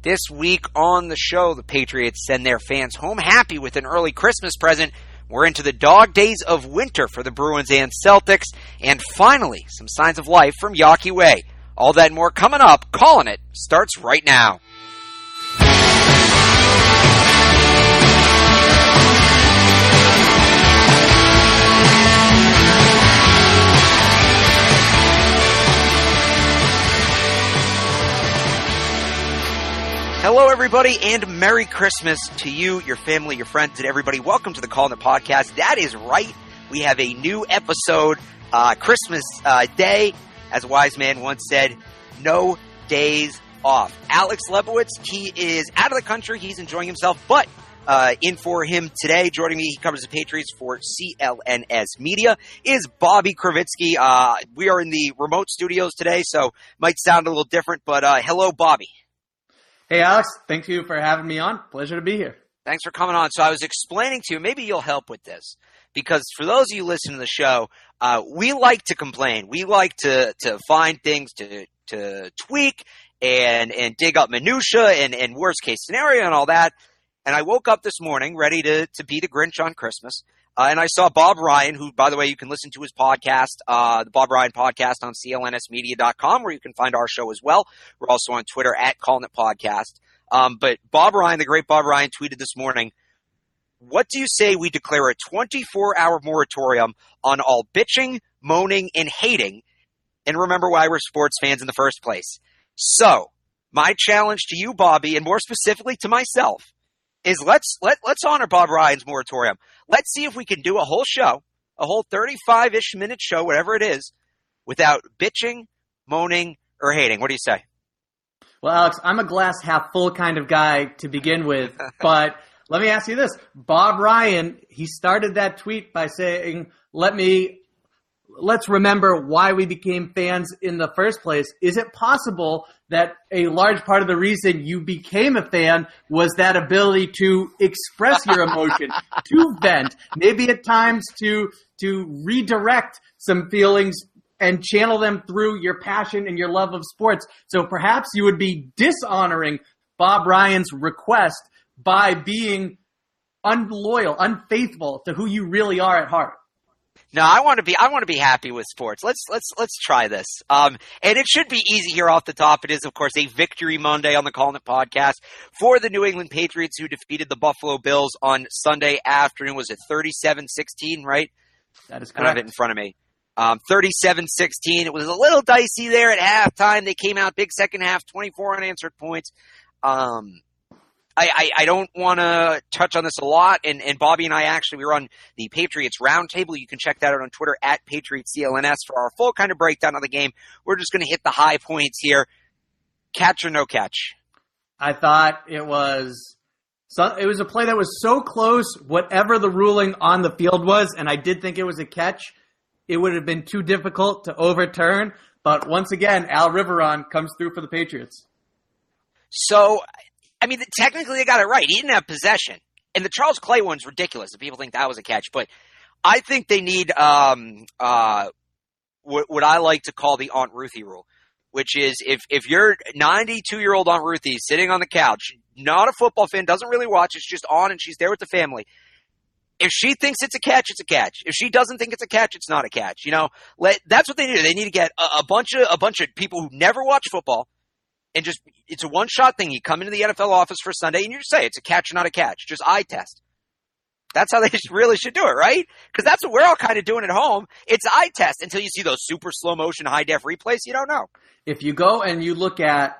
This week on the show, the Patriots send their fans home happy with an early Christmas present. We're into the dog days of winter for the Bruins and Celtics. And finally, some signs of life from Yawkey Way. All that and more coming up. Calling It starts right now. Hello, everybody, and Merry Christmas to you, your family, your friends, and everybody. Welcome to the Calling It podcast. That is right. We have a new episode, Christmas Day. As a wise man once said, no days off. Alex Lebowitz, he is out of the country. He's enjoying himself, but in for him today, joining me, he covers the Patriots for CLNS Media, is Bobby Kravitsky. We are in the remote studios today, so might sound a little different, but hello, Bobby. Hey, Alex. Thank you for having me on. Pleasure to be here. Thanks for coming on. So I was explaining to you, maybe you'll help with this, because for those of you listening to the show, we like to complain. We like to find things to tweak and dig up minutia and worst case scenario and all that. And I woke up this morning ready to be the Grinch on Christmas. And I saw Bob Ryan, who, by the way, you can listen to his podcast, the Bob Ryan podcast on clnsmedia.com, where you can find our show as well. We're also on Twitter at Calling It Podcast. But Bob Ryan, the great Bob Ryan, tweeted this morning, what do you say we declare a 24-hour moratorium on all bitching, moaning, and hating, and remember why we're sports fans in the first place? So, my challenge to you, Bobby, and more specifically to myself, is let's honor Bob Ryan's moratorium. Let's see if we can do a whole show, a whole 35-ish minute show, whatever it is, without bitching, moaning, or hating. What do you say? Well, Alex, I'm a glass half full kind of guy to begin with, but let me ask you this. Bob Ryan, he started that tweet by saying, let's remember why we became fans in the first place. Is it possible that a large part of the reason you became a fan was that ability to express your emotion, to vent, maybe at times to redirect some feelings and channel them through your passion and your love of sports? So perhaps you would be dishonoring Bob Ryan's request by being unloyal, unfaithful to who you really are at heart. No, I want to be happy with sports. Let's try this. And it should be easy here off the top. It is, of course, a Victory Monday on the Calling It podcast for the New England Patriots, who defeated the Buffalo Bills on Sunday afternoon. Was it 37-16, right? That is correct. I don't have it in front of me. 37-16. It was a little dicey there at halftime. They came out big second half, 24 unanswered points. I don't want to touch on this a lot, and Bobby and I we were on the Patriots Roundtable. You can check that out on Twitter at PatriotsCLNS for our full kind of breakdown of the game. We're just going to hit the high points here. Catch or no catch? I thought it was a play that was so close, whatever the ruling on the field was, and I did think it was a catch. It would have been too difficult to overturn, but once again, Al Riveron comes through for the Patriots. So, I mean, technically they got it right. He didn't have possession. And the Charles Clay one's ridiculous if people think that was a catch. But I think they need what I like to call the Aunt Ruthie rule, which is if your 92-year-old Aunt Ruthie is sitting on the couch, not a football fan, doesn't really watch, it's just on and she's there with the family. If she thinks it's a catch, it's a catch. If she doesn't think it's a catch, it's not a catch. You know, that's what they need. They need to get a bunch of people who never watch football. And just, it's a one-shot thing. You come into the NFL office for Sunday and you say it's a catch, not a catch. Just eye test. That's how they really should do it, right? Because that's what we're all kind of doing at home. It's eye test until you see those super slow-motion, high-def replays. You don't know. If you go and you look at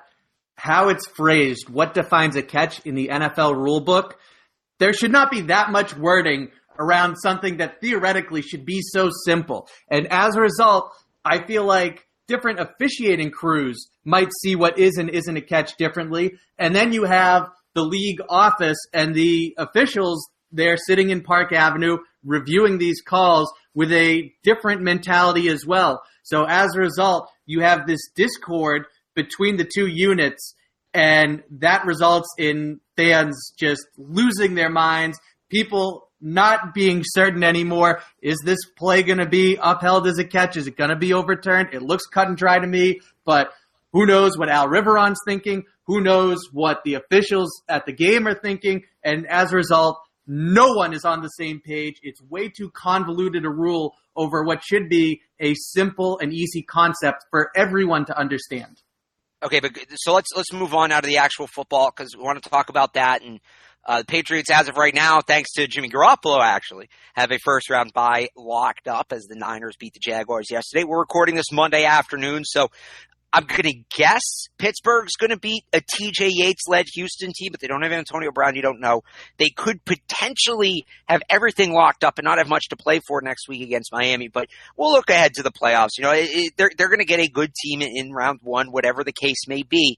how it's phrased, what defines a catch in the NFL rulebook, there should not be that much wording around something that theoretically should be so simple. And as a result, I feel like different officiating crews might see what is and isn't a catch differently. And then you have the league office and the officials there sitting in Park Avenue reviewing these calls with a different mentality as well. So as a result, you have this discord between the two units, and that results in fans just losing their minds, people not being certain anymore. Is this play going to be upheld as a catch? Is it going to be overturned? It looks cut and dry to me, but who knows what Al Riveron's thinking? Who knows what the officials at the game are thinking? And as a result, no one is on the same page. It's way too convoluted a rule over what should be a simple and easy concept for everyone to understand. Okay, but so let's move on out of the actual football because we want to talk about that. And the Patriots, as of right now, thanks to Jimmy Garoppolo, actually, have a first-round bye locked up as the Niners beat the Jaguars yesterday. We're recording this Monday afternoon, so I'm going to guess Pittsburgh's going to beat a TJ Yates-led Houston team, but they don't have Antonio Brown. You don't know. They could potentially have everything locked up and not have much to play for next week against Miami, but we'll look ahead to the playoffs. You know, they're going to get a good team in round one, whatever the case may be.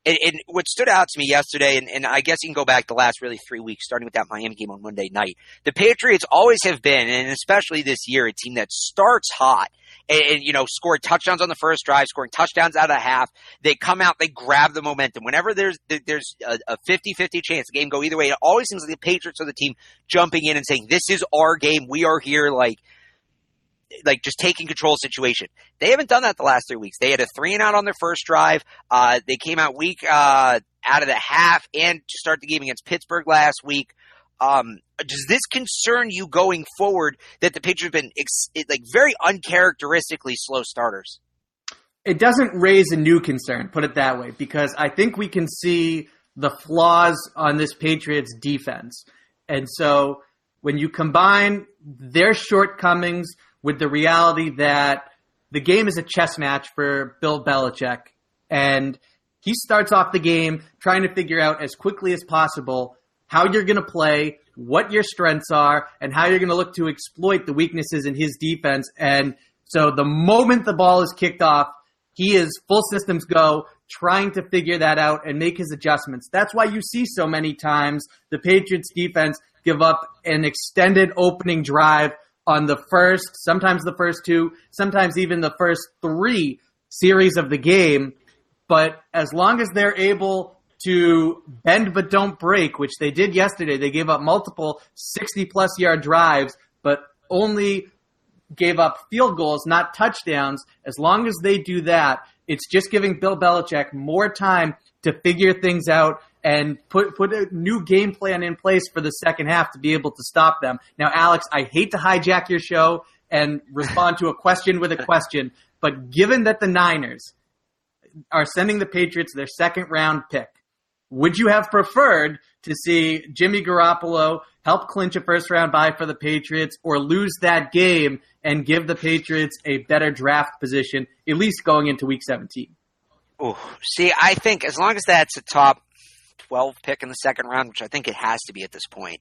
And what stood out to me yesterday, and I guess you can go back the last really 3 weeks, starting with that Miami game on Monday night, the Patriots always have been, and especially this year, a team that starts hot and scored touchdowns on the first drive, scoring touchdowns out of the half. They come out, they grab the momentum. Whenever there's a 50-50 chance the game go either way, it always seems like the Patriots are the team jumping in and saying, this is our game. We are here, like just taking control of the situation. They haven't done that the last 3 weeks. They had a 3-and-out on their first drive. They came out weak out of the half and to start the game against Pittsburgh last week. Does this concern you going forward that the Patriots have been very uncharacteristically slow starters? It doesn't raise a new concern, put it that way, because I think we can see the flaws on this Patriots defense. And so when you combine their shortcomings with the reality that the game is a chess match for Bill Belichick, and he starts off the game trying to figure out as quickly as possible how you're going to play, what your strengths are, and how you're going to look to exploit the weaknesses in his defense. And so the moment the ball is kicked off, he is full systems go, trying to figure that out and make his adjustments. That's why you see so many times the Patriots defense give up an extended opening drive on the first, sometimes the first two, sometimes even the first three series of the game. But as long as they're able to bend but don't break, which they did yesterday, they gave up multiple 60-plus yard drives, but only gave up field goals, not touchdowns. As long as they do that, it's just giving Bill Belichick more time to figure things out and put a new game plan in place for the second half to be able to stop them. Now, Alex, I hate to hijack your show and respond to a question with a question, but given that the Niners are sending the Patriots their second-round pick, would you have preferred to see Jimmy Garoppolo help clinch a first-round bye for the Patriots or lose that game and give the Patriots a better draft position, at least going into Week 17? Ooh, see, I think as long as that's a top 12 pick in the second round, which I think it has to be at this point,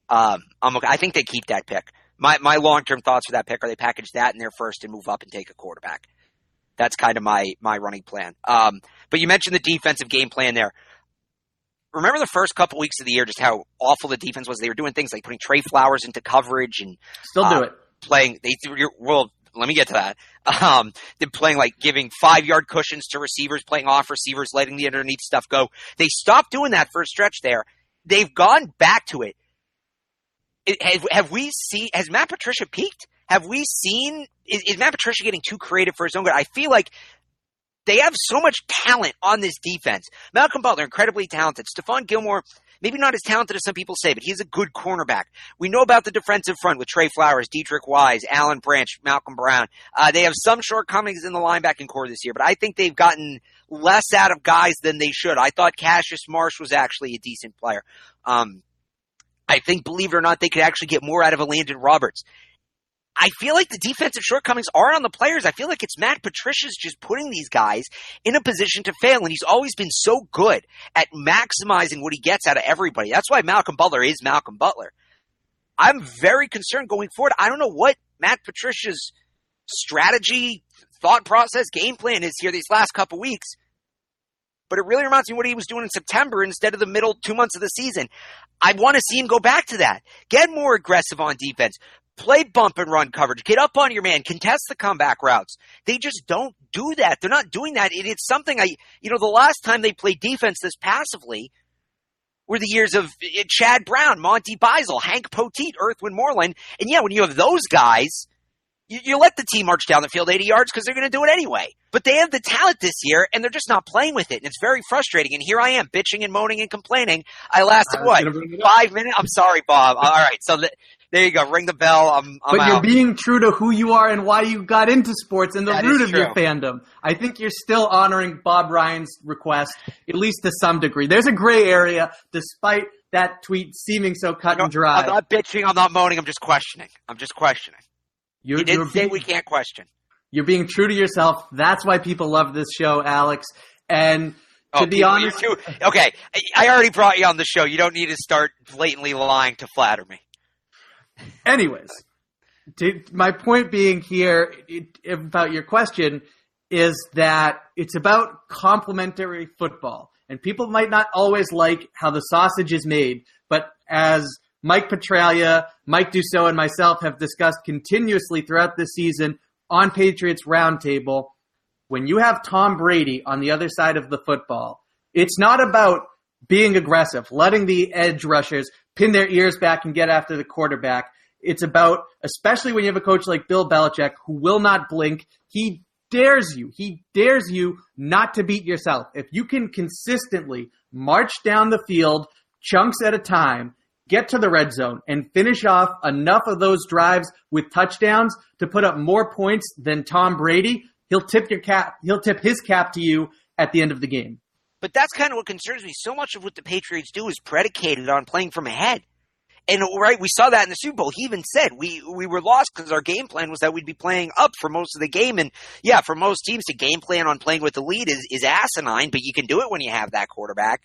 I'm okay. I think they keep that pick. My long-term thoughts for that pick are they package that in their first and move up and take a quarterback. That's kind of my running plan. But you mentioned the defensive game plan there. Remember the first couple weeks of the year, just how awful the defense was? They were doing things like putting Trey Flowers into coverage and still do it. Let me get to that. They're playing giving 5-yard cushions to receivers, playing off receivers, letting the underneath stuff go. They stopped doing that for a stretch there. They've gone back to it. Has Matt Patricia peaked? Have we seen, is Matt Patricia getting too creative for his own good? I feel like they have so much talent on this defense. Malcolm Butler, incredibly talented. Stephon Gilmore, maybe not as talented as some people say, but he's a good cornerback. We know about the defensive front with Trey Flowers, Dietrich Wise, Alan Branch, Malcolm Brown. They have some shortcomings in the linebacking core this year, but I think they've gotten less out of guys than they should. I thought Cassius Marsh was actually a decent player. I think, believe it or not, they could actually get more out of a Landon Roberts. I feel like the defensive shortcomings are on the players. I feel like it's Matt Patricia's just putting these guys in a position to fail, and he's always been so good at maximizing what he gets out of everybody. That's why Malcolm Butler is Malcolm Butler. I'm very concerned going forward. I don't know what Matt Patricia's strategy, thought process, game plan is here these last couple weeks, but it really reminds me of what he was doing in September instead of the middle 2 months of the season. I want to see him go back to that. Get more aggressive on defense. Play bump and run coverage. Get up on your man. Contest the comeback routes. They just don't do that. They're not doing that. It's something the last time they played defense this passively were the years of Chad Brown, Monty Beisel, Hank Poteet, Earthwind Moreland. And yeah, when you have those guys, You let the team march down the field 80 yards because they're going to do it anyway. But they have the talent this year, and they're just not playing with it. And it's very frustrating. And here I am, bitching and moaning and complaining. I lasted, 5 minutes? I'm sorry, Bob. All right, so there you go. Ring the bell. I'm but out. You're being true to who you are and why you got into sports and the root of your fandom. I think you're still honoring Bob Ryan's request, at least to some degree. There's a gray area, despite that tweet seeming so cut and dry. I'm not bitching. I'm not moaning. I'm just questioning. He didn't say we can't question. You're being true to yourself. That's why people love this show, Alex. And to be honest... Okay, I already brought you on the show. You don't need to start blatantly lying to flatter me. Anyways, my point being here about your question is that it's about complementary football. And people might not always like how the sausage is made, but as Mike Petraglia, Mike Dussault, and myself have discussed continuously throughout this season on Patriots Roundtable, when you have Tom Brady on the other side of the football, it's not about being aggressive, letting the edge rushers pin their ears back and get after the quarterback. It's about, especially when you have a coach like Bill Belichick, who will not blink. He dares you not to beat yourself. If you can consistently march down the field, chunks at a time, get to the red zone, and finish off enough of those drives with touchdowns to put up more points than Tom Brady, he'll tip his cap to you at the end of the game. But that's kind of what concerns me. So much of what the Patriots do is predicated on playing from ahead. And right, we saw that in the Super Bowl. He even said we were lost because our game plan was that we'd be playing up for most of the game. And yeah, for most teams, to game plan on playing with the lead is asinine, but you can do it when you have that quarterback.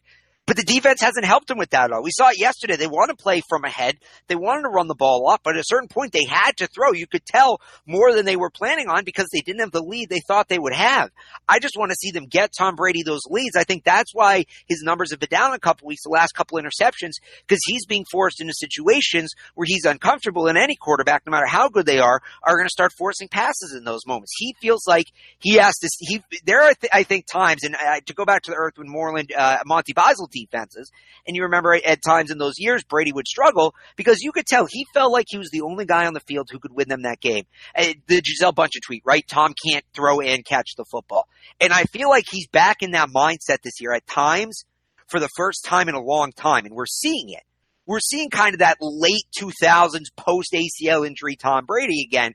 But the defense hasn't helped them with that at all. We saw it yesterday. They want to play from ahead. They wanted to run the ball up, but at a certain point they had to throw. You could tell more than they were planning on because they didn't have the lead they thought they would have. I just want to see them get Tom Brady those leads. I think that's why his numbers have been down a couple weeks, the last couple interceptions, because he's being forced into situations where he's uncomfortable, and any quarterback, no matter how good they are going to start forcing passes in those moments. He feels like he has to – there are, I think, times, and to go back to the Earthwind Moreland, Monty Basel defenses, and you remember at times in those years Brady would struggle because you could tell he felt like he was the only guy on the field who could win them that game. The Gisele Bündchen tweet, right? Tom can't throw and catch the football. And I feel like he's back in that mindset this year at times for the first time in a long time, and we're seeing it. We're seeing kind of that late 2000s post-ACL injury Tom Brady again.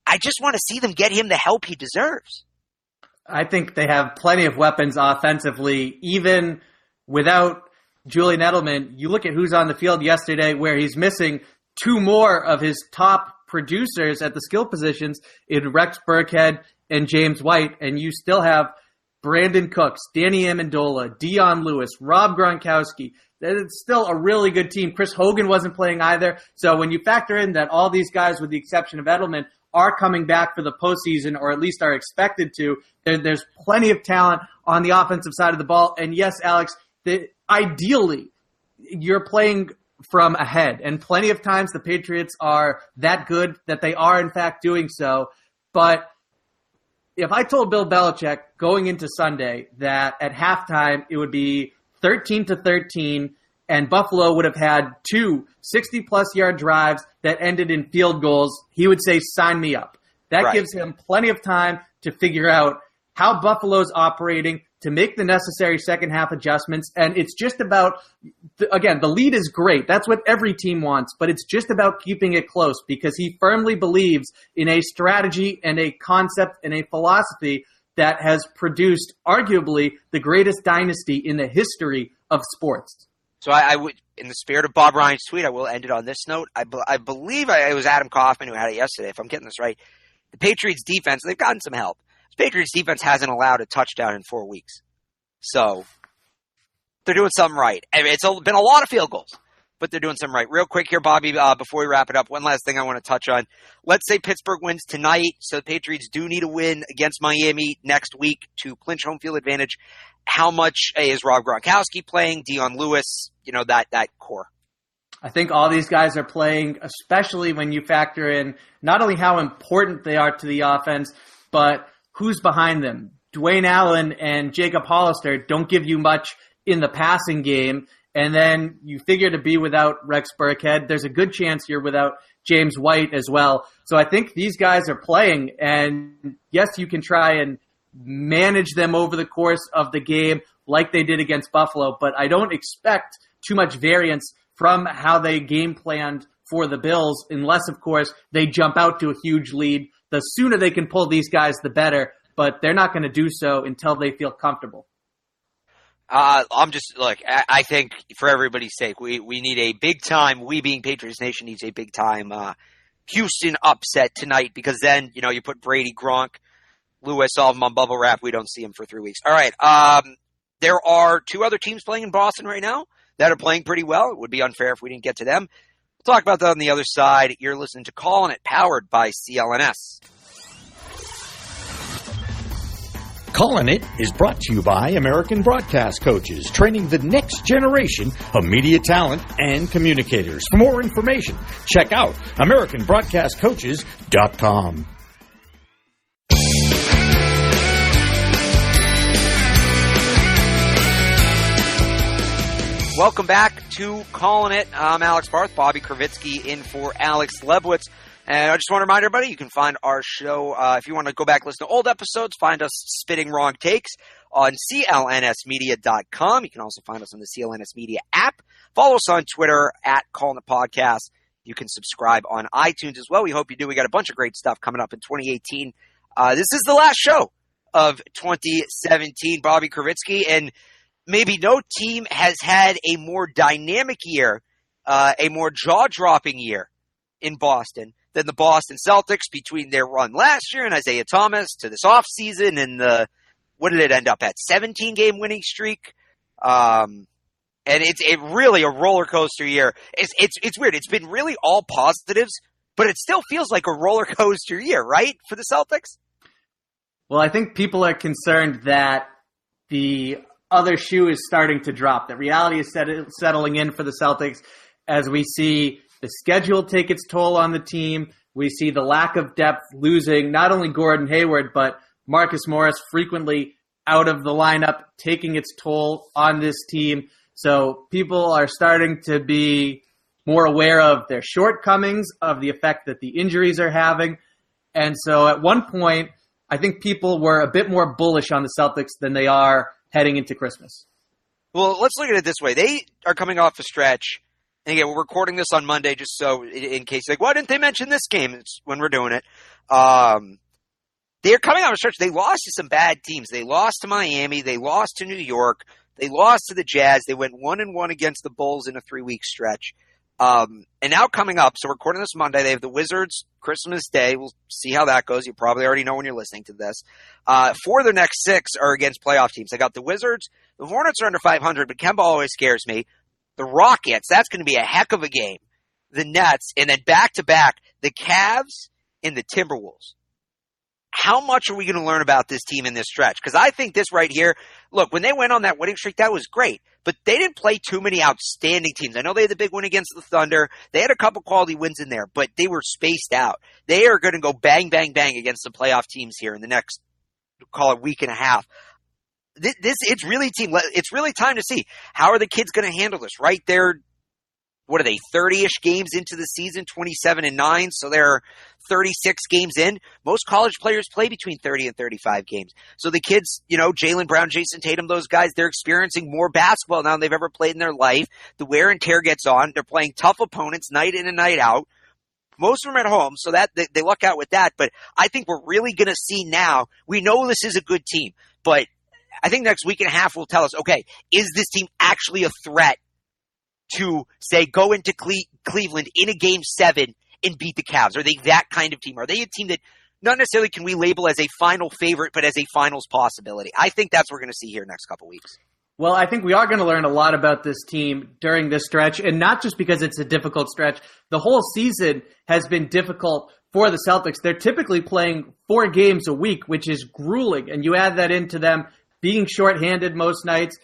I just want to see them get him the help he deserves. I think they have plenty of weapons offensively, even without Julian Edelman. You look at who's on the field yesterday where he's missing two more of his top producers at the skill positions in Rex Burkhead and James White, and you still have Brandon Cooks, Danny Amendola, Dion Lewis, Rob Gronkowski. It's still a really good team. Chris Hogan wasn't playing either. So when you factor in that all these guys, with the exception of Edelman, are coming back for the postseason, or at least are expected to, there's plenty of talent on the offensive side of the ball. And yes, Alex, ideally, you're playing from ahead. And plenty of times the Patriots are that good that they are, in fact, doing so. But if I told Bill Belichick going into Sunday that at halftime it would be 13-13 and Buffalo would have had two 60-plus yard drives that ended in field goals, he would say, sign me up. That gives him plenty of time to figure out how Buffalo's operating, to make the necessary second half adjustments. And it's just about, again, the lead is great. That's what every team wants, but it's just about keeping it close because he firmly believes in a strategy and a concept and a philosophy that has produced arguably the greatest dynasty in the history of sports. So I would, in the spirit of Bob Ryan's tweet, I will end it on this note. I believe it was Adam Kaufman who had it yesterday, if I'm getting this right. The Patriots defense, they've gotten some help. The Patriots defense hasn't allowed a touchdown in 4 weeks. So they're doing something right. I mean, it's been a lot of field goals, but they're doing something right. Real quick here, Bobby, before we wrap it up, one last thing I want to touch on. Let's say Pittsburgh wins tonight, so the Patriots do need a win against Miami next week to clinch home field advantage. How much is Rob Gronkowski playing, Dion Lewis, that core? I think all these guys are playing, especially when you factor in not only how important they are to the offense, but who's behind them. Dwayne Allen and Jacob Hollister don't give you much in the passing game. And then you figure to be without Rex Burkhead, there's a good chance you're without James White as well. So I think these guys are playing, and yes, you can try and manage them over the course of the game like they did against Buffalo, but I don't expect too much variance from how they game planned for the Bills, unless, of course, they jump out to a huge lead. The sooner they can pull these guys, the better, but they're not going to do so until they feel comfortable. I think for everybody's sake, we need a big time, we being Patriots Nation needs a big time Houston upset tonight, because then, you put Brady, Gronk, Lewis, all of them on bubble wrap. We don't see him for 3 weeks. All right. There are two other teams playing in Boston right now that are playing pretty well. It would be unfair if we didn't get to them. We'll talk about that on the other side. You're listening to Callin' It, powered by CLNS. Callin' It is brought to you by American Broadcast Coaches, training the next generation of media talent and communicators. For more information, check out AmericanBroadcastCoaches.com. Welcome back to Callin' It. I'm Alex Barth, Bobby Kravitsky in for Alex Lebowitz. And I just want to remind everybody, you can find our show, if you want to go back and listen to old episodes, find us Spitting Wrong Takes on clnsmedia.com. You can also find us on the CLNS Media app. Follow us on Twitter at Callin' It Podcast. You can subscribe on iTunes as well. We hope you do. We got a bunch of great stuff coming up in 2018. This is the last show of 2017. Bobby Kravitsky, and maybe no team has had a more dynamic year, a more jaw-dropping year in Boston than the Boston Celtics, between their run last year and Isaiah Thomas to this offseason and what did it end up at? 17-game winning streak. And it's really a roller coaster year. It's weird. It's been really all positives, but it still feels like a roller coaster year, right, for the Celtics? Well, I think people are concerned that the other shoe is starting to drop. The reality is settling in for the Celtics as we see the schedule take its toll on the team. We see the lack of depth, losing not only Gordon Hayward, but Marcus Morris frequently out of the lineup, taking its toll on this team. So people are starting to be more aware of their shortcomings, of the effect that the injuries are having. And so at one point, I think people were a bit more bullish on the Celtics than they are heading into Christmas. Well, let's look at it this way. They are coming off a stretch. And again, we're recording this on Monday just so in case, why didn't they mention this game? It's when we're doing it. They're coming off a stretch. They lost to some bad teams. They lost to Miami. They lost to New York. They lost to the Jazz. They went 1-1 against the Bulls in a 3-week stretch. And now coming up, so we're recording this Monday, they have the Wizards Christmas Day. We'll see how that goes. You probably already know when you're listening to this. 4 of their next 6 are against playoff teams. They got the Wizards. The Hornets are under 500, but Kemba always scares me. The Rockets, that's going to be a heck of a game. The Nets, and then back-to-back, the Cavs and the Timberwolves. How much are we going to learn about this team in this stretch? Because I think this right here, look, when they went on that winning streak, that was great. But they didn't play too many outstanding teams. I know they had the big win against the Thunder. They had a couple quality wins in there, but they were spaced out. They are going to go bang, bang, bang against the playoff teams here in the next, call it, week and a half. It's really time to see how are the kids going to handle this, right? They're, what are they, 30-ish games into the season, 27-9, so they're 36 games in. Most college players play between 30 and 35 games. So the kids, Jaylen Brown, Jason Tatum, those guys, they're experiencing more basketball now than they've ever played in their life. The wear and tear gets on. They're playing tough opponents night in and night out. Most of them at home, so that they luck out with that. But I think we're really going to see now, we know this is a good team, but I think next week and a half will tell us, okay, is this team actually a threat to, say, go into Cleveland in a Game 7 and beat the Cavs? Are they that kind of team? Are they a team that not necessarily can we label as a final favorite, but as a finals possibility? I think that's what we're going to see here next couple weeks. Well, I think we are going to learn a lot about this team during this stretch, and not just because it's a difficult stretch. The whole season has been difficult for the Celtics. They're typically playing 4 games a week, which is grueling, and you add that into them being shorthanded most nights,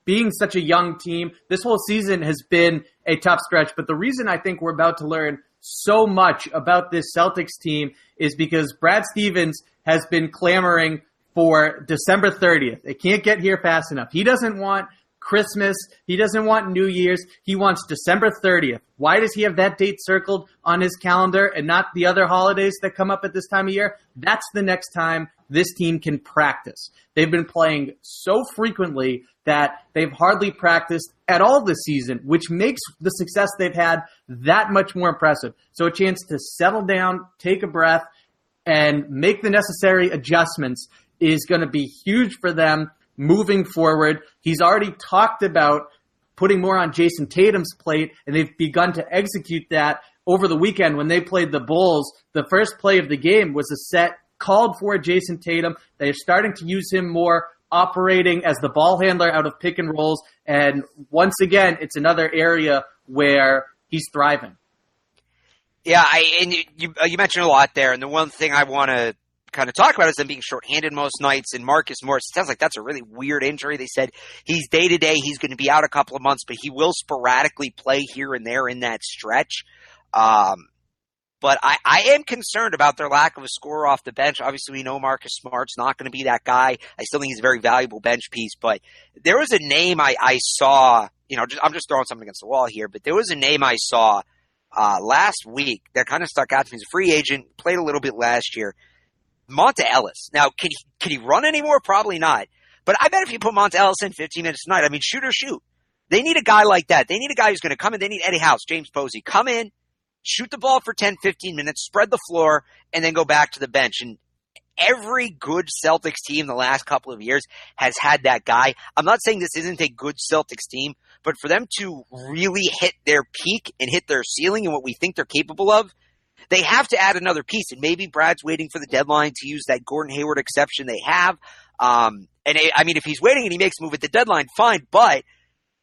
being such a young team. This whole season has been a tough stretch, but the reason I think we're about to learn so much about this Celtics team is because Brad Stevens has been clamoring for December 30th. It can't get here fast enough. He doesn't want Christmas. He doesn't want New Year's. He wants December 30th. Why does he have that date circled on his calendar and not the other holidays that come up at this time of year? That's the next time this team can practice. They've been playing so frequently that they've hardly practiced at all this season, which makes the success they've had that much more impressive. So a chance to settle down, take a breath, and make the necessary adjustments is going to be huge for them moving forward. He's already talked about putting more on Jason Tatum's plate, and they've begun to execute that over the weekend when they played the Bulls. The first play of the game was a set called for Jason Tatum. They're starting to use him more, operating as the ball handler out of pick and rolls. And once again, it's another area where he's thriving. Yeah, you mentioned a lot there, and the one thing I want to kind of talk about is them being shorthanded most nights. And Marcus Morris, it sounds like that's a really weird injury. They said he's day-to-day, he's going to be out a couple of months, but he will sporadically play here and there in that stretch. But I am concerned about their lack of a scorer off the bench. Obviously, we know Marcus Smart's not going to be that guy. I still think he's a very valuable bench piece. But there was a name I saw, I'm just throwing something against the wall here, but there was a name I saw last week that kind of stuck out to me. He's a free agent, played a little bit last year. Monta Ellis. Now, can he run anymore? Probably not. But I bet if you put Monta Ellis in 15 minutes tonight, shoot or shoot. They need a guy like that. They need a guy who's going to come in. They need Eddie House, James Posey. Come in, shoot the ball for 10, 15 minutes, spread the floor, and then go back to the bench. And every good Celtics team the last couple of years has had that guy. I'm not saying this isn't a good Celtics team, but for them to really hit their peak and hit their ceiling and what we think they're capable of, they have to add another piece. And maybe Brad's waiting for the deadline to use that Gordon Hayward exception they have. If he's waiting and he makes a move at the deadline, fine. But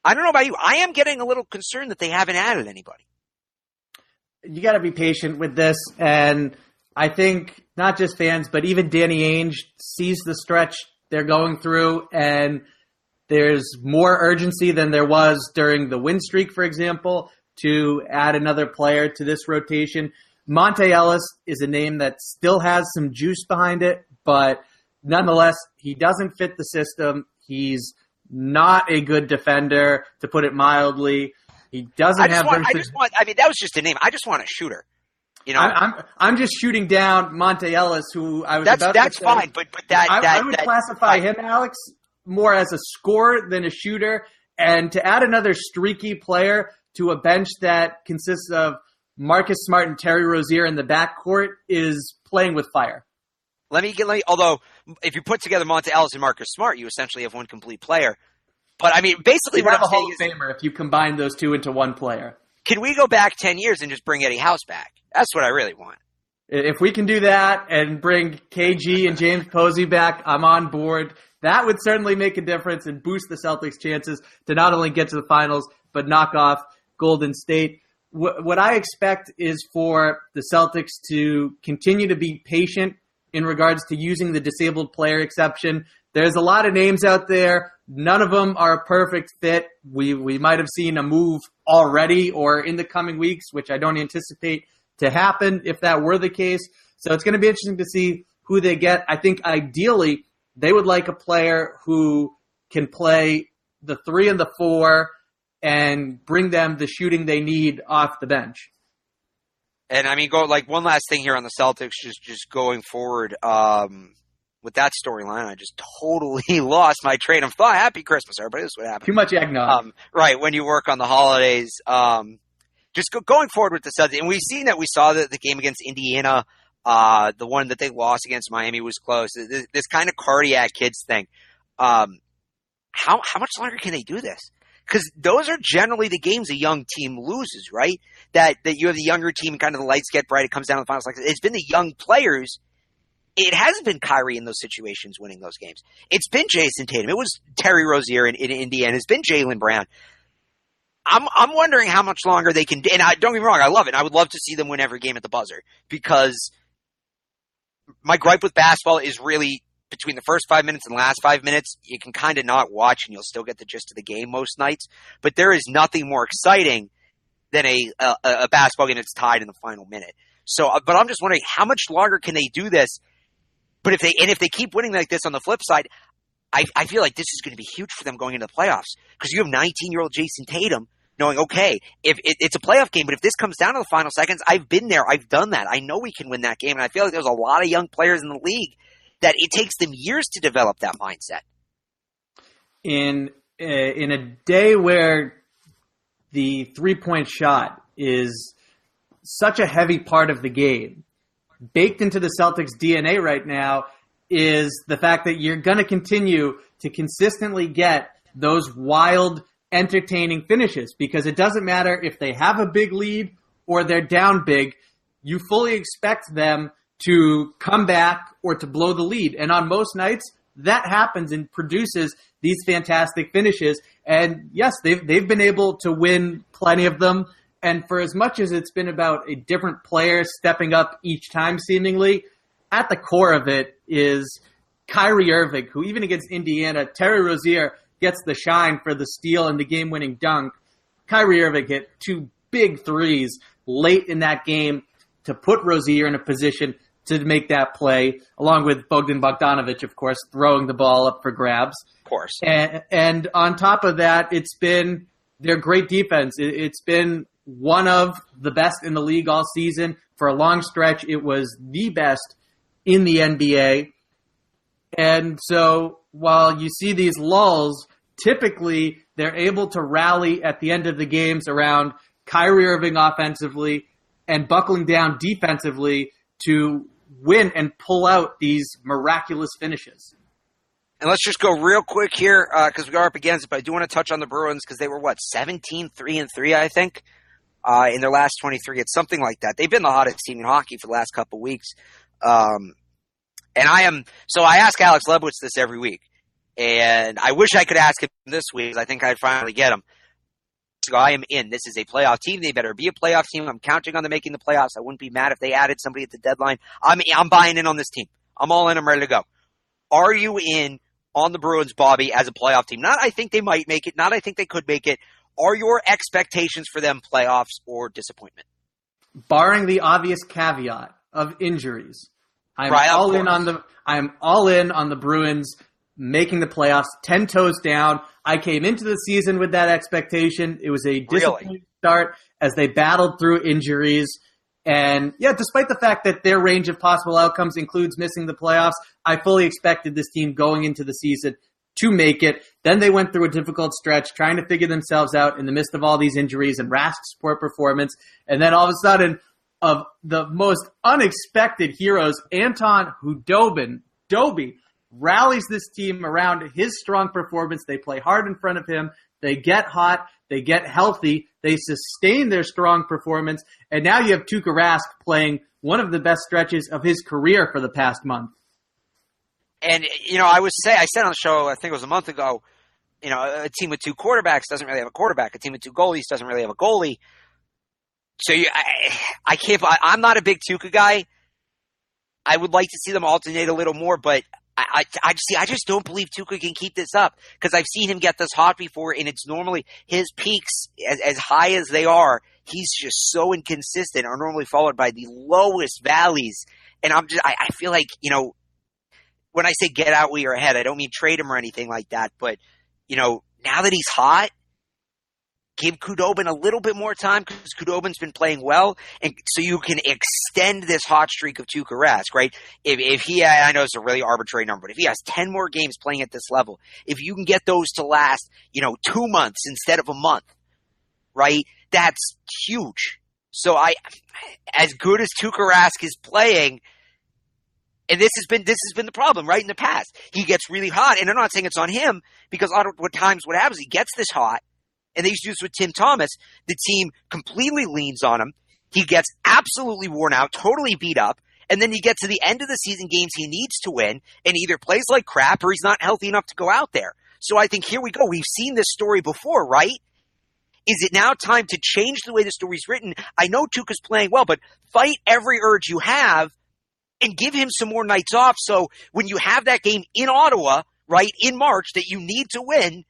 I don't know about you. I am getting a little concerned that they haven't added anybody. You got to be patient with this. And I think not just fans, but even Danny Ainge sees the stretch they're going through. And there's more urgency than there was during the win streak, for example, to add another player to this rotation. Monta Ellis is a name that still has some juice behind it, but nonetheless, he doesn't fit the system. He's not a good defender, to put it mildly. He doesn't have. That was just a name. I just want a shooter. I'm just shooting down Monta Ellis, who I was. That's fine, but I would classify him, Alex, more as a scorer than a shooter. And to add another streaky player to a bench that consists of Marcus Smart and Terry Rozier in the backcourt is playing with fire. Although, if you put together Monta Ellis and Marcus Smart, you essentially have one complete player. But, basically what I'm saying is... You have a Hall of Famer if you combine those two into one player. Can we go back 10 years and just bring Eddie House back? That's what I really want. If we can do that and bring KG and James Posey back, I'm on board. That would certainly make a difference and boost the Celtics' chances to not only get to the finals, but knock off Golden State. What I expect is for the Celtics to continue to be patient in regards to using the disabled player exception. There's a lot of names out there. None of them are a perfect fit. We might have seen a move already or in the coming weeks, which I don't anticipate to happen if that were the case. So it's going to be interesting to see who they get. I think ideally they would like a player who can play the 3 and the 4 and bring them the shooting they need off the bench. And one last thing here on the Celtics, just going forward, with that storyline, I just totally lost my train of thought. Happy Christmas, everybody. This is what happened. Too much eggnog. Right, when you work on the holidays. Going forward with the Celtics, and we saw the game against Indiana, the one that they lost against Miami was close. This kind of cardiac kids thing. How much longer can they do this? Because those are generally the games a young team loses, right? That you have the younger team and kind of the lights get bright. It comes down to the finals. It's been the young players. It hasn't been Kyrie in those situations winning those games. It's been Jason Tatum. It was Terry Rozier in Indiana. It's been Jaylen Brown. I'm wondering how much longer they can. And don't get me wrong, I love it. I would love to see them win every game at the buzzer, because my gripe with basketball is really between the first 5 minutes and last 5 minutes, you can kind of not watch and you'll still get the gist of the game most nights. But there is nothing more exciting than a basketball game that's tied in the final minute. So, but I'm just wondering how much longer can they do this? But if they keep winning like this on the flip side, I feel like this is going to be huge for them going into the playoffs because you have 19-year-old Jason Tatum knowing, okay, if it's a playoff game, but if this comes down to the final seconds, I've been there. I've done that. I know we can win that game. And I feel like there's a lot of young players in the league that it takes them years to develop that mindset. In a day where the three-point shot is such a heavy part of the game, baked into the Celtics' DNA right now is the fact that you're going to continue to consistently get those wild, entertaining finishes because it doesn't matter if they have a big lead or they're down big. You fully expect them to come back or to blow the lead. And on most nights, that happens and produces these fantastic finishes. And yes, they've been able to win plenty of them. And for as much as it's been about a different player stepping up each time seemingly, at the core of it is Kyrie Irving, who even against Indiana, Terry Rozier gets the shine for the steal and the game-winning dunk. Kyrie Irving hit 2 big threes late in that game to put Rozier in a position to make that play, along with Bogdan Bogdanović, of course, throwing the ball up for grabs. Of course. And on top of that, it's been their great defense. It's been one of the best in the league all season. For a long stretch, it was the best in the NBA. And so while you see these lulls, typically they're able to rally at the end of the games around Kyrie Irving offensively and buckling down defensively to win and pull out these miraculous finishes. And let's just go real quick here because we are up against it, but I do want to touch on the Bruins because they were, 17-3-3, I think, in their last 23. It's something like that. They've been the hottest team in hockey for the last couple of weeks. And I ask Alex Lebowitz this every week, and I wish I could ask him this week because I think I'd finally get him. So I am in. This is a playoff team. They better be a playoff team. I'm counting on them making the playoffs. I wouldn't be mad if they added somebody at the deadline. I'm buying in on this team. I'm all in. I'm ready to go. Are you in on the Bruins, Bobby, as a playoff team? Not I think they might make it. Not I think they could make it. Are your expectations for them playoffs or disappointment? Barring the obvious caveat of injuries, I'm all in on the Bruins making the playoffs 10 toes down. I came into the season with that expectation. It was a disappointing start as they battled through injuries. And yeah, despite the fact that their range of possible outcomes includes missing the playoffs, I fully expected this team going into the season to make it. Then they went through a difficult stretch trying to figure themselves out in the midst of all these injuries and Rask's poor performance. And then all of a sudden, of the most unexpected heroes, Anton Dobie, rallies this team around his strong performance. They play hard in front of him. They get hot. They get healthy. They sustain their strong performance. And now you have Tuukka Rask playing one of the best stretches of his career for the past month. And, I said on the show, I think it was a month ago, a team with 2 quarterbacks doesn't really have a quarterback. A team with 2 goalies doesn't really have a goalie. So I can't. I'm not a big Tuukka guy. I would like to see them alternate a little more, but I just don't believe Tuukka can keep this up because I've seen him get this hot before, and it's normally his peaks as high as they are. He's just so inconsistent, are normally followed by the lowest valleys. And I feel like when I say get out where you're ahead, I don't mean trade him or anything like that, but now that he's hot, give Khudobin a little bit more time because Khudobin's been playing well, and so you can extend this hot streak of Tuukka Rask, right? If he, I know it's a really arbitrary number, but if he has 10 more games playing at this level, if you can get those to last, 2 months instead of a month, right? That's huge. So as good as Tuukka Rask is playing, and this has been the problem, right? In the past, he gets really hot, and I'm not saying it's on him because a lot of times what happens, he gets this hot. And they used to do this with Tim Thomas. The team completely leans on him. He gets absolutely worn out, totally beat up. And then you get to the end of the season games he needs to win and either plays like crap or he's not healthy enough to go out there. So I think here we go. We've seen this story before, right? Is it now time to change the way the story's written? I know Tuukka's playing well, but fight every urge you have and give him some more nights off. So when you have that game in Ottawa, right, in March that you need to win,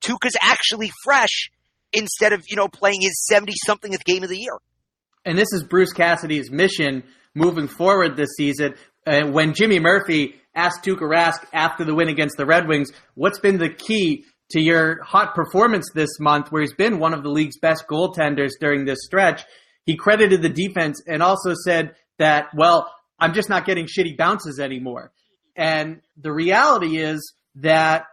Tuukka's actually fresh instead of, playing his 70-somethingth game of the year. And this is Bruce Cassidy's mission moving forward this season. when Jimmy Murphy asked Tuukka Rask after the win against the Red Wings, what's been the key to your hot performance this month, where he's been one of the league's best goaltenders during this stretch, he credited the defense and also said that, well, I'm just not getting shitty bounces anymore. And the reality is that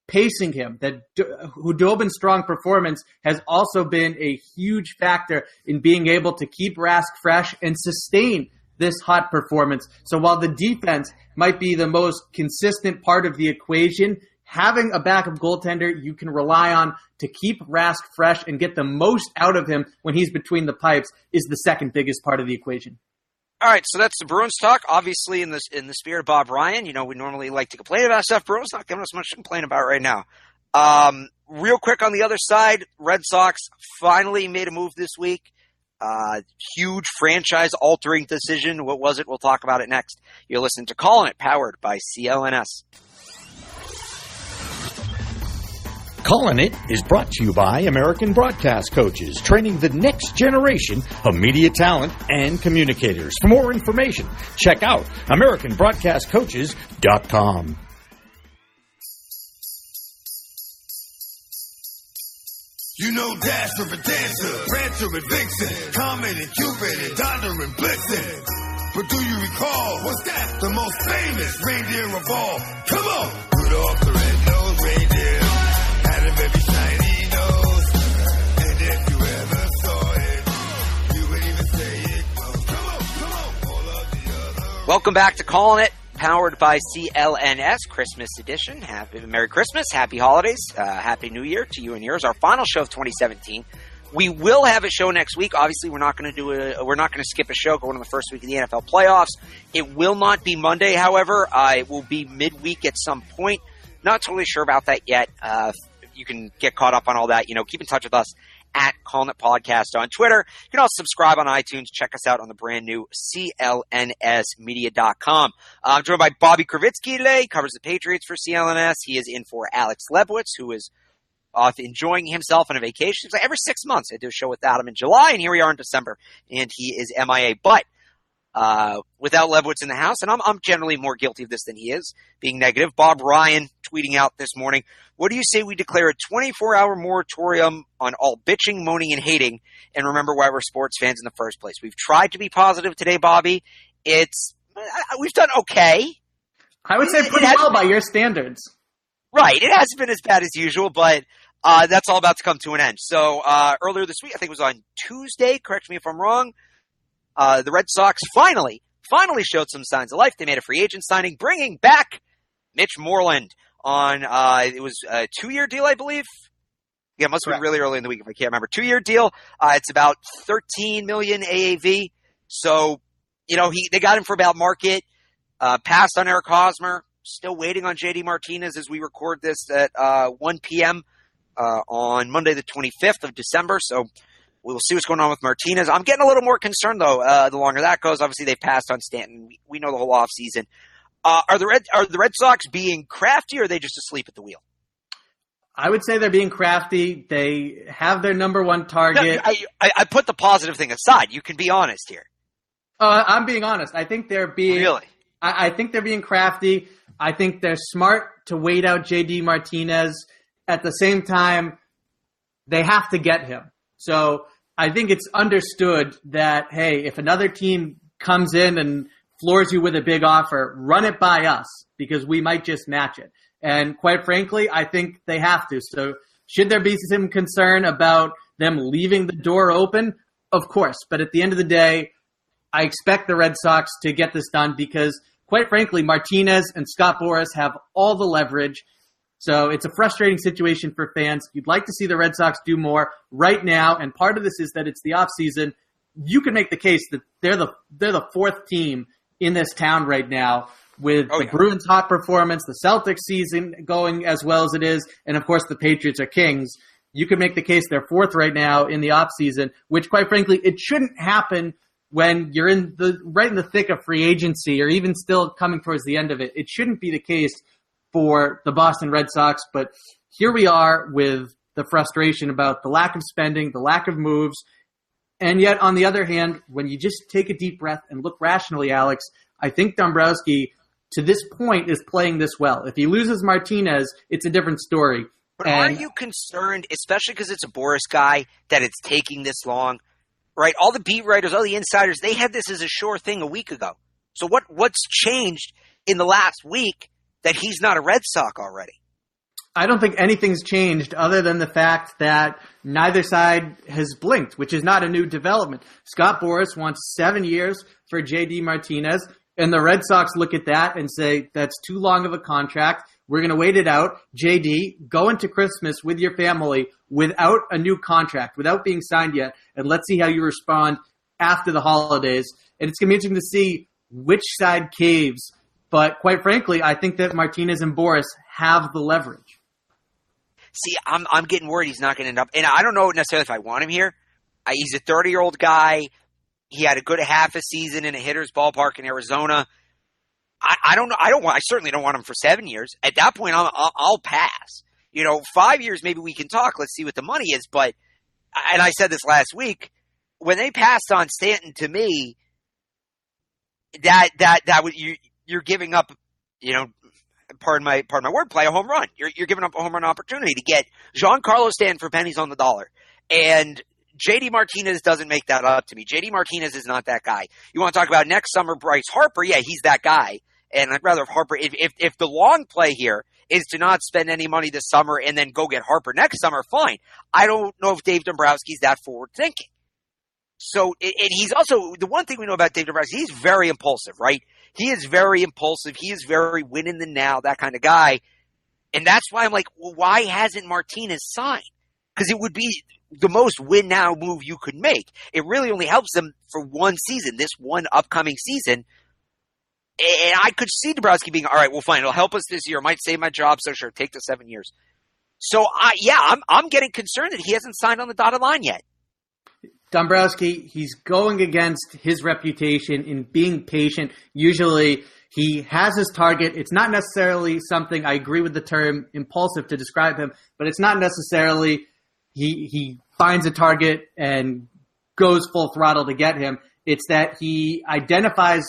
pacing him, that Hudobin's strong performance has also been a huge factor in being able to keep Rask fresh and sustain this hot performance. So while the defense might be the most consistent part of the equation, having a backup goaltender you can rely on to keep Rask fresh and get the most out of him when he's between the pipes is the second biggest part of the equation. All right, so that's the Bruins talk. Obviously, in the spirit of Bob Ryan, we normally like to complain about stuff. Bruins not giving us much to complain about right now. Real quick on the other side, Red Sox finally made a move this week. Huge franchise-altering decision. What was it? We'll talk about it next. You're listening to Callin' It, powered by CLNS. Callin' It is brought to you by American Broadcast Coaches, training the next generation of media talent and communicators. For more information, check out AmericanBroadcastCoaches.com. You know Dasher and Dancer, Prancer and Vixen, Comet and Cupid and Donner and Blitzen. But do you recall, what's that? The most famous reindeer of all. Come on! Rudolph the red-nosed reindeer had a very shiny nose. And if you ever saw it, you would even say it glows. Come on, all of the other... Welcome back to Callin' It, powered by CLNS, Christmas edition. Merry Christmas, happy holidays, happy New Year to you and yours. Our final show of 2017. We will have a show next week. Obviously, we're not going to skip a show going to the first week of the NFL playoffs. It will not be Monday, however. It will be midweek at some point. Not totally sure about that yet. You can get caught up on all that. Keep in touch with us at Callin' It Podcast on Twitter. You can also subscribe on iTunes. Check us out on the brand new CLNSmedia.com. I'm joined by Bobby Kravitsky today. He covers the Patriots for CLNS. He is in for Alex Lebowitz, who is off enjoying himself on a vacation. It's like every 6 months I do a show with Adam in July, and here we are in December, and he is MIA. But without Lebowitz in the house, and I'm generally more guilty of this than he is, being negative. Bob Ryan tweeting out this morning, what do you say we declare a 24-hour moratorium on all bitching, moaning, and hating, and remember why we're sports fans in the first place? We've tried to be positive today, Bobby. We've done okay. I would say pretty well by your standards. Right. It hasn't been as bad as usual, but that's all about to come to an end. So earlier this week, I think it was on Tuesday, correct me if I'm wrong, the Red Sox finally showed some signs of life. They made a free agent signing, bringing back Mitch Moreland on, it was a 2-year deal, I believe. Yeah, it must have been really early in the week if I can't remember. 2-year deal. It's about $13 million AAV. So, they got him for about market. Passed on Eric Hosmer. Still waiting on JD Martinez as we record this at 1 p.m. On Monday the 25th of December. So we'll see what's going on with Martinez. I'm getting a little more concerned, though, the longer that goes. Obviously, they've passed on Stanton. We know the whole offseason. Are the Red Sox being crafty, or are they just asleep at the wheel? I would say they're being crafty. They have their number one target. No, I put the positive thing aside. You can be honest here. I'm being honest. I think they're being really. I think they're being crafty. I think they're smart to wait out JD Martinez. At the same time, they have to get him. So I think it's understood that, hey, if another team comes in and floors you with a big offer, run it by us because we might just match it. And quite frankly, I think they have to. So should there be some concern about them leaving the door open? Of course. But at the end of the day, I expect the Red Sox to get this done because, quite frankly, Martinez and Scott Boras have all the leverage. So it's a frustrating situation for fans. You'd like to see the Red Sox do more right now, and part of this is that it's the offseason. You can make the case that they're the fourth team in this town right now with the Bruins' hot performance, the Celtics season going as well as it is, and, of course, the Patriots are kings. You can make the case they're fourth right now in the offseason, which, quite frankly, it shouldn't happen when you're right in the thick of free agency or even still coming towards the end of it. It shouldn't be the case for the Boston Red Sox, but here we are with the frustration about the lack of spending, the lack of moves, and yet on the other hand, when you just take a deep breath and look rationally, Alex, I think Dombrowski, to this point, is playing this well. If he loses Martinez, it's a different story. But are you concerned, especially because it's a Boris guy, that it's taking this long? Right? All the beat writers, all the insiders, they had this as a sure thing a week ago. So what's changed in the last week that he's not a Red Sox already? I don't think anything's changed other than the fact that neither side has blinked, which is not a new development. Scott Boras wants 7 years for J.D. Martinez, and the Red Sox look at that and say, that's too long of a contract. We're going to wait it out. J.D., go into Christmas with your family without a new contract, without being signed yet, and let's see how you respond after the holidays. And it's going to be interesting to see which side caves. But quite frankly, I think that Martinez and Boras have the leverage. See, I'm getting worried he's not going to end up – and I don't know necessarily if I want him here. He's a 30-year-old guy. He had a good half a season in a hitter's ballpark in Arizona. I don't know. I certainly don't want him for 7 years. At that point, I'll pass. 5 years, maybe we can talk. Let's see what the money is. But, and I said this last week, when they passed on Stanton to me, that would you're giving up, pardon my wordplay, a home run. You're giving up a home run opportunity to get Giancarlo Stanton for pennies on the dollar. And J.D. Martinez doesn't make that up to me. J.D. Martinez is not that guy. You want to talk about next summer Bryce Harper? Yeah, he's that guy. And I'd rather have Harper. If the long play here is to not spend any money this summer and then go get Harper next summer, fine. I don't know if Dave Dombrowski's that forward thinking. So, and he's also, the one thing we know about Dave Dombrowski, he's very impulsive, right? He is very impulsive. He is very win in the now, that kind of guy. And that's why I'm like, well, why hasn't Martinez signed? Because it would be the most win now move you could make. It really only helps them for one season, this one upcoming season. And I could see Dombrowski being, all right, well, fine, it'll help us this year. It might save my job, so sure, take the 7 years. So, I'm getting concerned that he hasn't signed on the dotted line yet. Dombrowski, he's going against his reputation in being patient. Usually he has his target. It's not necessarily something, I agree with the term impulsive to describe him, but it's not necessarily he finds a target and goes full throttle to get him. It's that he identifies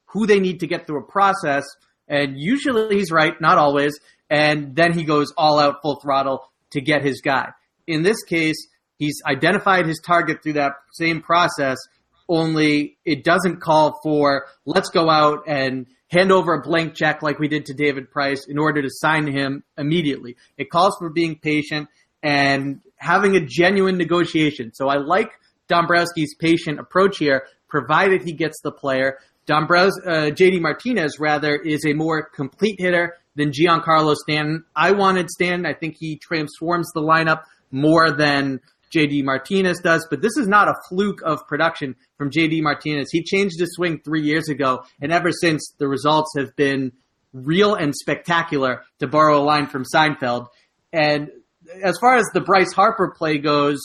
who they need to get through a process, and usually he's right, not always, and then he goes all out full throttle to get his guy. In this case, he's identified his target through that same process, only it doesn't call for let's go out and hand over a blank check like we did to David Price in order to sign him immediately. It calls for being patient and having a genuine negotiation. So I like Dombrowski's patient approach here, provided he gets the player. J.D. Martinez, rather, is a more complete hitter than Giancarlo Stanton. I wanted Stanton. I think he transforms the lineup more than J.D. Martinez does, but this is not a fluke of production from J.D. Martinez. He changed his swing 3 years ago, and ever since, the results have been real and spectacular, to borrow a line from Seinfeld. And as far as the Bryce Harper play goes,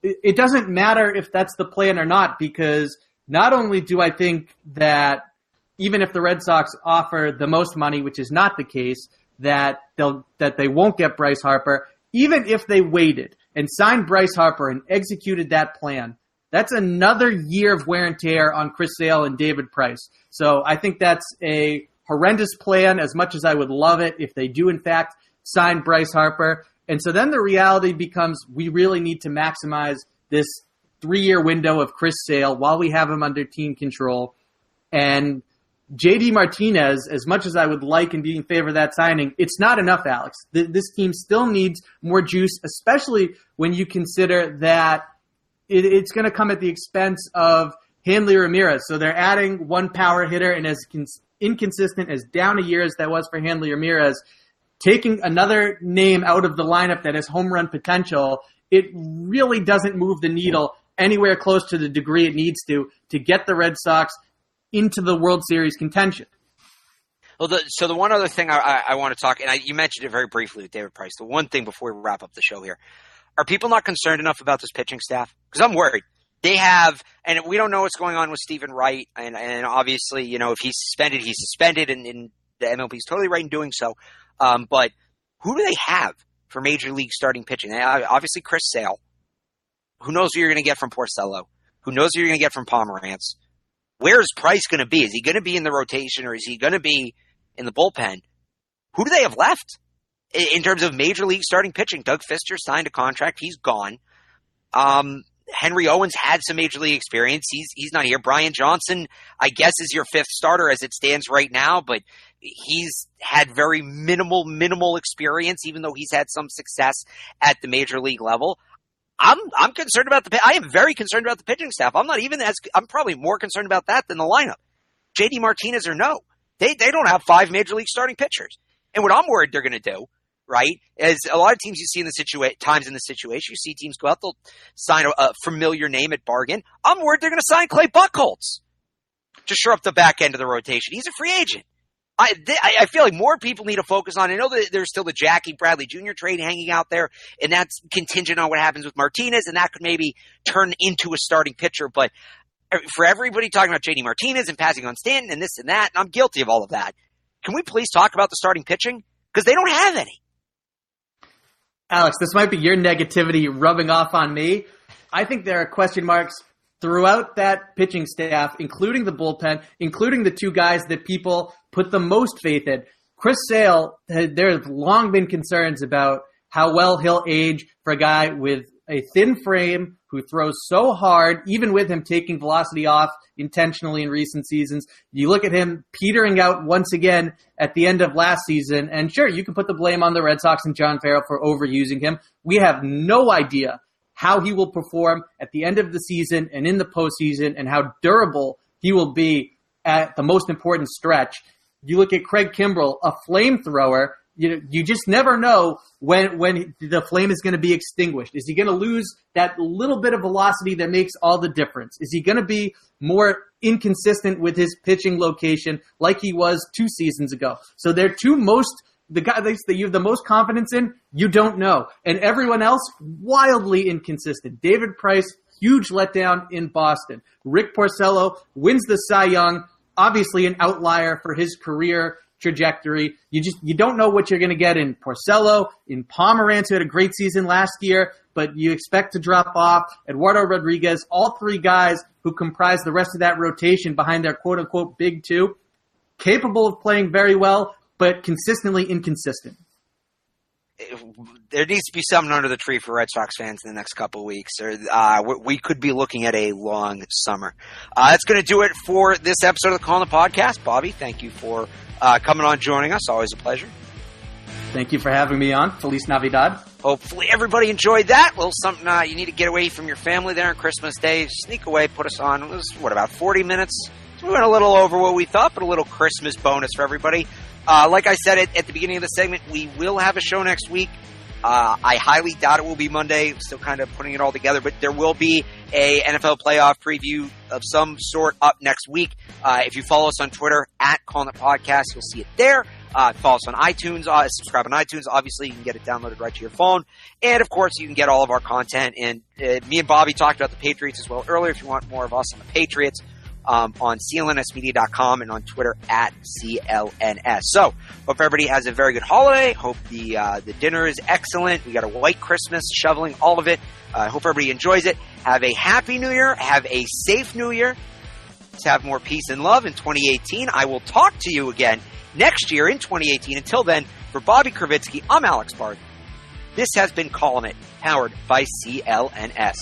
it doesn't matter if that's the plan or not, because not only do I think that even if the Red Sox offer the most money, which is not the case, that they won't get Bryce Harper, even if they waited and signed Bryce Harper and executed that plan, that's another year of wear and tear on Chris Sale and David Price. So I think that's a horrendous plan, as much as I would love it if they do, in fact, sign Bryce Harper. And so then the reality becomes we really need to maximize this 3-year window of Chris Sale while we have him under team control. And J.D. Martinez, as much as I would like and be in favor of that signing, it's not enough, Alex. This team still needs more juice, especially when you consider that it's going to come at the expense of Hanley Ramirez. So they're adding one power hitter, and as inconsistent as down a year as that was for Hanley Ramirez, taking another name out of the lineup that has home run potential, it really doesn't move the needle anywhere close to the degree it needs to get the Red Sox into the World Series contention. Well, so the one other thing I want to talk, and you mentioned it very briefly with David Price, the one thing before we wrap up the show here, are people not concerned enough about this pitching staff? Because I'm worried. They have, and we don't know what's going on with Stephen Wright, and obviously, if he's suspended, he's suspended, and the MLB is totally right in doing so. But who do they have for Major League starting pitching? Obviously, Chris Sale. Who knows who you're going to get from Porcello? Who knows who you're going to get from Pomerantz? where is Price going to be? Is he going to be in the rotation or is he going to be in the bullpen? Who do they have left in terms of major league starting pitching? Doug Fister signed a contract. He's gone. Henry Owens had some major league experience. He's not here. Brian Johnson, I guess, is your fifth starter as it stands right now, but he's had very minimal experience, even though he's had some success at the major league level. I'm concerned about I am very concerned about the pitching staff. I'm probably more concerned about that than the lineup. JD Martinez or no. They don't have 5 major league starting pitchers. And what I'm worried they're going to do, right, is a lot of teams you see in the times in the situation, you see teams go out, they'll sign a familiar name at bargain. I'm worried they're going to sign Clay Buchholz to shore up the back end of the rotation. He's a free agent. I feel like more people need to focus on. I know that there's still the Jackie Bradley Jr. trade hanging out there, and that's contingent on what happens with Martinez, and that could maybe turn into a starting pitcher. But for everybody talking about JD Martinez and passing on Stanton and this and that, and I'm guilty of all of that, can we please talk about the starting pitching? Because they don't have any. Alex, this might be your negativity rubbing off on me. I think there are question marks throughout that pitching staff, including the bullpen, including the 2 guys that people put the most faith in. Chris Sale, there have long been concerns about how well he'll age for a guy with a thin frame who throws so hard, even with him taking velocity off intentionally in recent seasons. You look at him petering out once again at the end of last season, and sure, you can put the blame on the Red Sox and John Farrell for overusing him. We have no idea how he will perform at the end of the season and in the postseason and how durable he will be at the most important stretch. You look at Craig Kimbrell, a flamethrower. You just never know when the flame is going to be extinguished. Is he going to lose that little bit of velocity that makes all the difference? Is he going to be more inconsistent with his pitching location like he was 2 seasons ago? So they're the guys that you have the most confidence in, you don't know. And everyone else, wildly inconsistent. David Price, huge letdown in Boston. Rick Porcello wins the Cy Young, obviously an outlier for his career trajectory. You don't know what you're going to get in Porcello, in Pomeranz, who had a great season last year, but you expect to drop off. Eduardo Rodriguez, all 3 guys who comprise the rest of that rotation behind their quote-unquote big 2, capable of playing very well, but consistently inconsistent. There needs to be something under the tree for Red Sox fans in the next couple of weeks. Or we could be looking at a long summer. That's going to do it for this episode of the Call on the Podcast. Bobby, thank you for coming on, joining us. Always a pleasure. Thank you for having me on. Feliz Navidad. Hopefully everybody enjoyed that. A little something you need to get away from your family there on Christmas Day. Sneak away, put us on. It was, about 40 minutes? So we went a little over what we thought, but a little Christmas bonus for everybody. Like I said at the beginning of the segment, we will have a show next week. I highly doubt it will be Monday. Still kind of putting it all together, but there will be a NFL playoff preview of some sort up next week. If you follow us on Twitter at Calling It Podcast, you'll see it there. Follow us on iTunes, subscribe on iTunes. Obviously, you can get it downloaded right to your phone. And, of course, you can get all of our content. And me and Bobby talked about the Patriots as well earlier. If you want more of us on the Patriots, on clnsmedia.com and on Twitter at CLNS. So, hope everybody has a very good holiday. Hope the dinner is excellent. We got a white Christmas, shoveling all of it. Hope everybody enjoys it. Have a happy New Year. Have a safe New Year. Let's have more peace and love in 2018. I will talk to you again next year in 2018. Until then, for Bobby Kravitsky, I'm Alex Barth. This has been Callin' It, powered by CLNS.